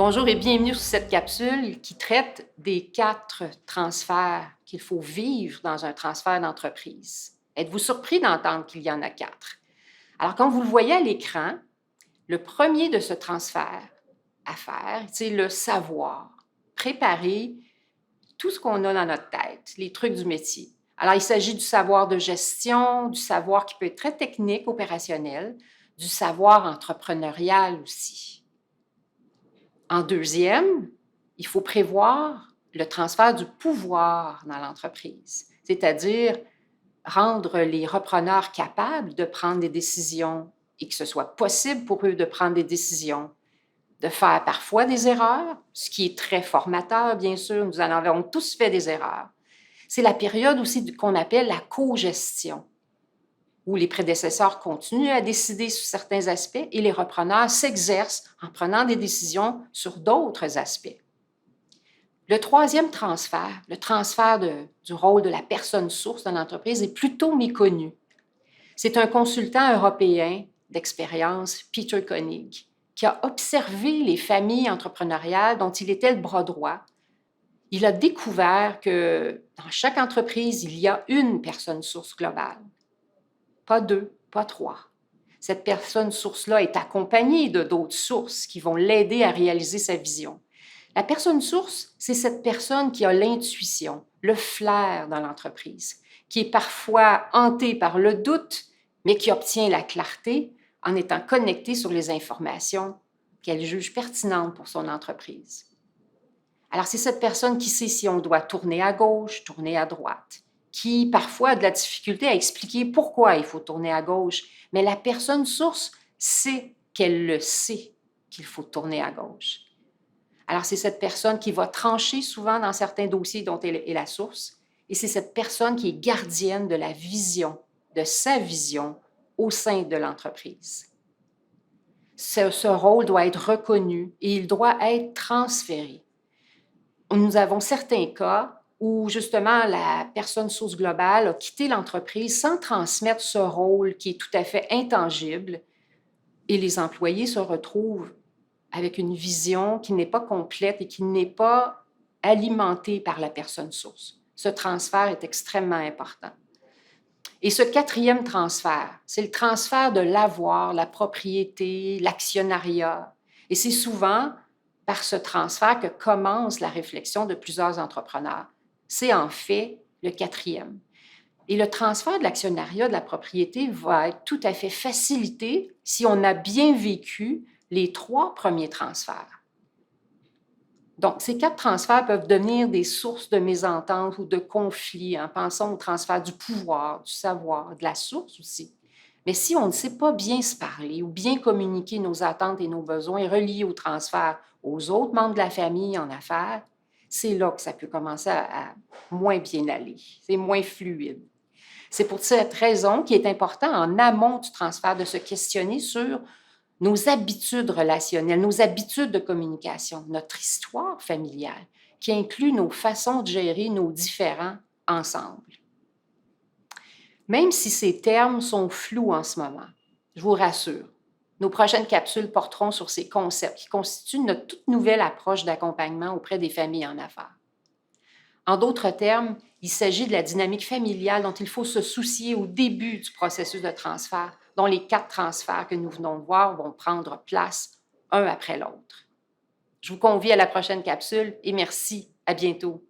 Bonjour et bienvenue sur cette capsule qui traite des 4 transferts qu'il faut vivre dans un transfert d'entreprise. Êtes-vous surpris d'entendre qu'il y en a 4? Alors, comme vous le voyez à l'écran, le premier de ce transfert à faire, c'est le savoir. Préparer tout ce qu'on a dans notre tête, les trucs du métier. Alors, il s'agit du savoir de gestion, du savoir qui peut être très technique, opérationnel, du savoir entrepreneurial aussi. En deuxième, il faut prévoir le transfert du pouvoir dans l'entreprise, c'est-à-dire rendre les repreneurs capables de prendre des décisions et que ce soit possible pour eux de prendre des décisions, de faire parfois des erreurs, ce qui est très formateur, bien sûr, nous en avons tous fait des erreurs. C'est la période aussi qu'on appelle la co-gestion, où les prédécesseurs continuent à décider sur certains aspects et les repreneurs s'exercent en prenant des décisions sur d'autres aspects. Le troisième transfert, le transfert du rôle de la personne source dans l'entreprise, est plutôt méconnu. C'est un consultant européen d'expérience, Peter Koenig, qui a observé les familles entrepreneuriales dont il était le bras droit. Il a découvert que dans chaque entreprise, il y a une personne source globale. Pas 2, pas 3. Cette personne source-là est accompagnée de d'autres sources qui vont l'aider à réaliser sa vision. La personne source, c'est cette personne qui a l'intuition, le flair dans l'entreprise, qui est parfois hantée par le doute, mais qui obtient la clarté en étant connectée sur les informations qu'elle juge pertinentes pour son entreprise. Alors, c'est cette personne qui sait si on doit tourner à gauche, tourner à droite, qui parfois a de la difficulté à expliquer pourquoi il faut tourner à gauche, mais la personne source sait qu'elle le sait qu'il faut tourner à gauche. Alors, c'est cette personne qui va trancher souvent dans certains dossiers dont elle est la source, et c'est cette personne qui est gardienne de la vision, de sa vision au sein de l'entreprise. Ce rôle doit être reconnu et il doit être transféré. Nous avons certains cas où justement la personne source globale a quitté l'entreprise sans transmettre ce rôle qui est tout à fait intangible et les employés se retrouvent avec une vision qui n'est pas complète et qui n'est pas alimentée par la personne source. Ce transfert est extrêmement important. Et ce quatrième transfert, c'est le transfert de l'avoir, la propriété, l'actionnariat. Et c'est souvent par ce transfert que commence la réflexion de plusieurs entrepreneurs. C'est en fait le quatrième. Et le transfert de l'actionnariat, de la propriété, va être tout à fait facilité si on a bien vécu les 3 premiers transferts. Donc, ces 4 transferts peuvent devenir des sources de mésentente ou de conflits. Pensons au transfert du pouvoir, du savoir, de la source aussi. Mais si on ne sait pas bien se parler ou bien communiquer nos attentes et nos besoins reliés au transfert aux autres membres de la famille en affaires, c'est là que ça peut commencer à moins bien aller. C'est moins fluide. C'est pour cette raison qu'il est important en amont du transfert de se questionner sur nos habitudes relationnelles, nos habitudes de communication, notre histoire familiale, qui inclut nos façons de gérer nos différends ensemble. Même si ces termes sont flous en ce moment, je vous rassure, nos prochaines capsules porteront sur ces concepts qui constituent notre toute nouvelle approche d'accompagnement auprès des familles en affaires. En d'autres termes, il s'agit de la dynamique familiale dont il faut se soucier au début du processus de transfert, dont les 4 transferts que nous venons de voir vont prendre place un après l'autre. Je vous convie à la prochaine capsule et merci. À bientôt.